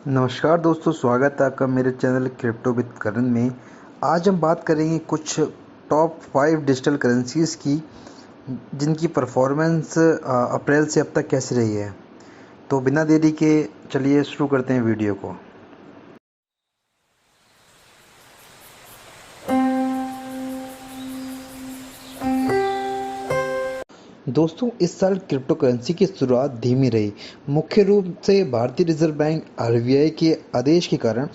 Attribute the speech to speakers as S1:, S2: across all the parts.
S1: नमस्कार दोस्तों, स्वागत है आपका मेरे चैनल क्रिप्टो विद करण में। आज हम बात करेंगे कुछ टॉप 5 डिजिटल करेंसीज़ की जिनकी परफॉर्मेंस अप्रैल से अब तक कैसी रही है। तो बिना देरी के चलिए शुरू करते हैं वीडियो को। दोस्तों, इस साल क्रिप्टो करेंसी की शुरुआत धीमी रही, मुख्य रूप से भारतीय रिजर्व बैंक आरबीआई के आदेश के कारण,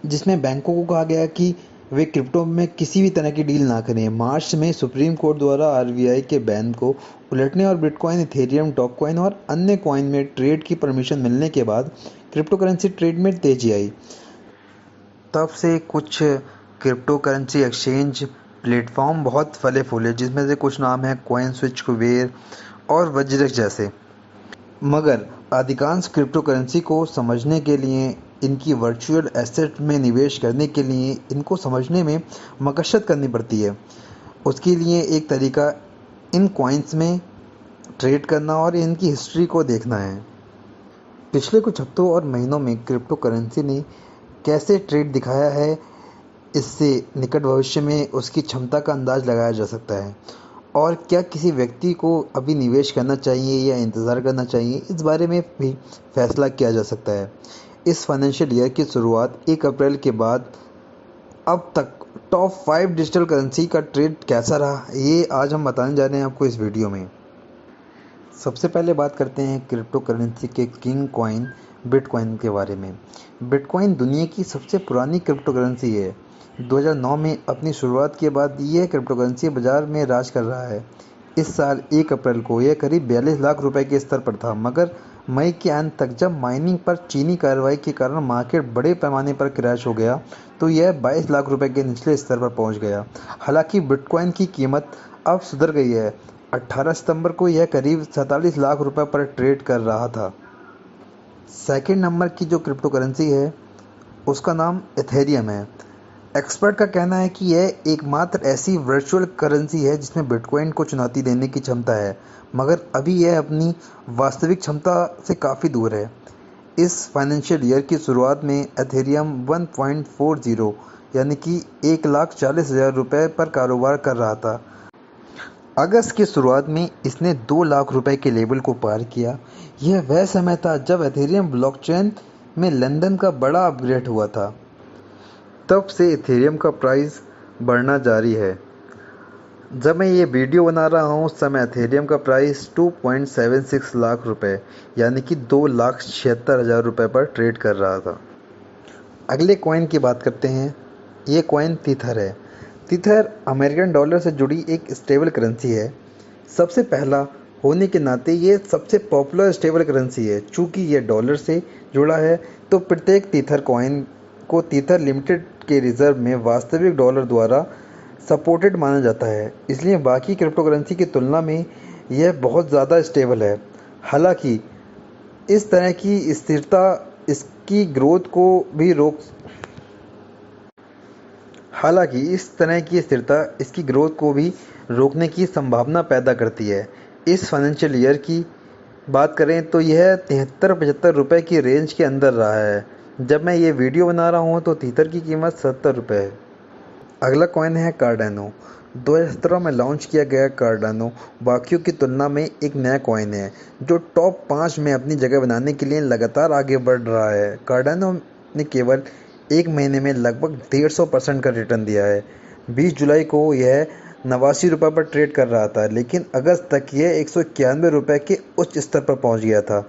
S1: जिसमें बैंकों को कहा गया कि वे क्रिप्टो में किसी भी तरह की डील ना करें। मार्च में सुप्रीम कोर्ट द्वारा आरबीआई के बैन को उलटने और बिटकॉइन, इथेरियम, डॉगकॉइन और अन्य कॉइन में ट्रेड की परमिशन मिलने के बाद क्रिप्टो करेंसी ट्रेड में तेजी आई। तब से कुछ क्रिप्टो करेंसी एक्सचेंज प्लेटफॉर्म बहुत फले फूले, जिसमें से कुछ नाम हैं कॉइन स्विच, कुबेर और वज्रक जैसे। मगर अधिकांश क्रिप्टो करेंसी को समझने के लिए, इनकी वर्चुअल एसेट में निवेश करने के लिए इनको समझने में मशक्क़त करनी पड़ती है। उसके लिए एक तरीका इन कॉइन्स में ट्रेड करना और इनकी हिस्ट्री को देखना है। पिछले कुछ हफ्तों और महीनों में क्रिप्टो करेंसी ने कैसे ट्रेड दिखाया है, इससे निकट भविष्य में उसकी क्षमता का अंदाज़ लगाया जा सकता है। और क्या किसी व्यक्ति को अभी निवेश करना चाहिए या इंतज़ार करना चाहिए, इस बारे में भी फैसला किया जा सकता है। इस फाइनेंशियल ईयर की शुरुआत 1 अप्रैल के बाद अब तक टॉप 5 डिजिटल करेंसी का ट्रेड कैसा रहा, ये आज हम बताने जा रहे हैं आपको इस वीडियो में। सबसे पहले बात करते हैं क्रिप्टो करेंसी के किंग कॉइन बिटकॉइन के बारे में। बिटकॉइन दुनिया की सबसे पुरानी क्रिप्टो करेंसी है। 2009 में अपनी शुरुआत के बाद यह क्रिप्टो करेंसी बाजार में राज कर रहा है। इस साल 1 अप्रैल को यह करीब 42 लाख रुपए के स्तर पर था, मगर मई के अंत तक जब माइनिंग पर चीनी कार्रवाई के कारण मार्केट बड़े पैमाने पर क्रैश हो गया, तो यह 22 लाख रुपए के निचले स्तर पर पहुंच गया। हालांकि बिटकॉइन की कीमत अब सुधर गई है। 18 सितंबर को यह करीब 47 लाख रुपए पर ट्रेड कर रहा था। सेकंड नंबर की जो क्रिप्टो करेंसी है, उसका नाम इथेरियम है। एक्सपर्ट का कहना है कि यह एकमात्र ऐसी वर्चुअल करेंसी है जिसमें बिटकॉइन को चुनौती देने की क्षमता है, मगर अभी यह अपनी वास्तविक क्षमता से काफ़ी दूर है। इस फाइनेंशियल ईयर की शुरुआत में इथेरियम 1.40 यानी कि 1,40,000 रुपये पर कारोबार कर रहा था। अगस्त की शुरुआत में इसने 2 लाख रुपए के लेवल को पार किया। यह वह समय था जब इथेरियम ब्लॉकचेन में लंदन का बड़ा अपग्रेड हुआ था। तब से इथेरियम का प्राइस बढ़ना जारी है। जब मैं ये वीडियो बना रहा हूँ उस समय इथेरियम का प्राइस 2.76 लाख रुपए यानी कि 2,76,000 रुपये पर ट्रेड कर रहा था। अगले कॉइन की बात करते हैं। ये कॉइन तीथर है। तीथर अमेरिकन डॉलर से जुड़ी एक स्टेबल करेंसी है। सबसे पहला होने के नाते ये सबसे पॉपुलर स्टेबल करेंसी है। चूँकि ये डॉलर से जुड़ा है, तो प्रत्येक तीथर कॉइन को तीथर लिमिटेड के रिजर्व में वास्तविक डॉलर द्वारा सपोर्टेड माना जाता है, इसलिए बाकी क्रिप्टो करेंसी की तुलना में यह बहुत ज़्यादा स्टेबल है। हालांकि इस तरह की स्थिरता इसकी ग्रोथ को भी रोक हालांकि इस तरह की स्थिरता इसकी ग्रोथ को भी रोकने की संभावना पैदा करती है। इस फाइनेंशियल ईयर की बात करें तो यह 73-75 रुपये की रेंज के अंदर रहा है। जब मैं ये वीडियो बना रहा हूँ तो तीतर की कीमत 70 रुपये है। अगला कॉइन है कार्डानो। 2017 में लॉन्च किया गया कार्डानो बाकियों की तुलना में एक नया कॉइन है जो टॉप 5 में अपनी जगह बनाने के लिए लगातार आगे बढ़ रहा है। कार्डानो ने केवल एक महीने में लगभग 150% का रिटर्न दिया है। 20 जुलाई को यह 89 रुपये पर ट्रेड कर रहा था, लेकिन अगस्त तक यह 191 रुपये के उच्च स्तर पर पहुंच गया था।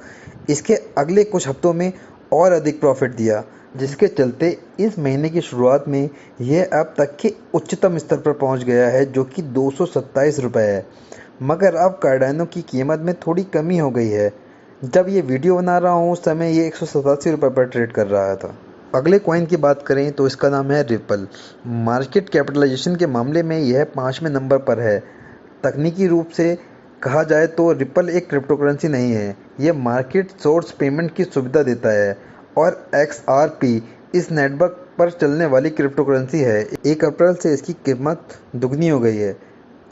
S1: इसके अगले कुछ हफ्तों में और अधिक प्रॉफिट दिया, जिसके चलते इस महीने की शुरुआत में यह अब तक के उच्चतम स्तर पर पहुंच गया है, जो कि 227 रुपये है। मगर अब कार्डानो की कीमत में थोड़ी कमी हो गई है। जब ये वीडियो बना रहा हूँ उस समय ये 187 रुपये पर ट्रेड कर रहा था। अगले कॉइन की बात करें तो इसका नाम है रिपल। मार्केट कैपिटलाइजेशन के मामले में यह 5वें नंबर पर है। तकनीकी रूप से कहा जाए तो रिपल एक क्रिप्टो करेंसी नहीं है, यह मार्केट सोर्स पेमेंट की सुविधा देता है और XRP इस नेटवर्क पर चलने वाली क्रिप्टो करेंसी है। 1 अप्रैल से इसकी कीमत दुगनी हो गई है।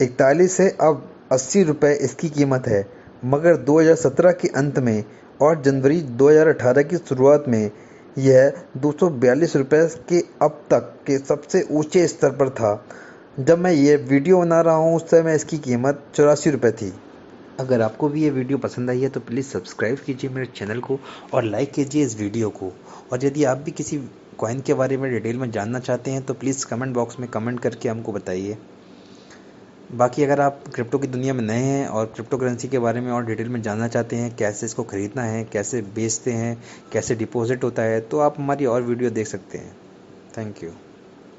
S1: 41 से अब 80 रुपये इसकी कीमत है, मगर 2017 के अंत में और जनवरी 2018 की शुरुआत में यह 242 रुपये के अब तक के सबसे ऊंचे स्तर पर था। जब मैं ये वीडियो बना रहा हूँ उस समय इसकी कीमत 84 रुपये थी। अगर आपको भी ये वीडियो पसंद आई है तो प्लीज़ सब्सक्राइब कीजिए मेरे चैनल को और लाइक कीजिए इस वीडियो को। और यदि आप भी किसी कॉइन के बारे में डिटेल में जानना चाहते हैं तो प्लीज़ कमेंट बॉक्स में कमेंट करके हमको बताइए। बाकी अगर आप क्रिप्टो की दुनिया में नए हैं और क्रिप्टो करेंसी के बारे में और डिटेल में जानना चाहते हैं, कैसे इसको ख़रीदना है, कैसे बेचते हैं, कैसे डिपॉजिट होता है, तो आप हमारी और वीडियो देख सकते हैं। Thank you.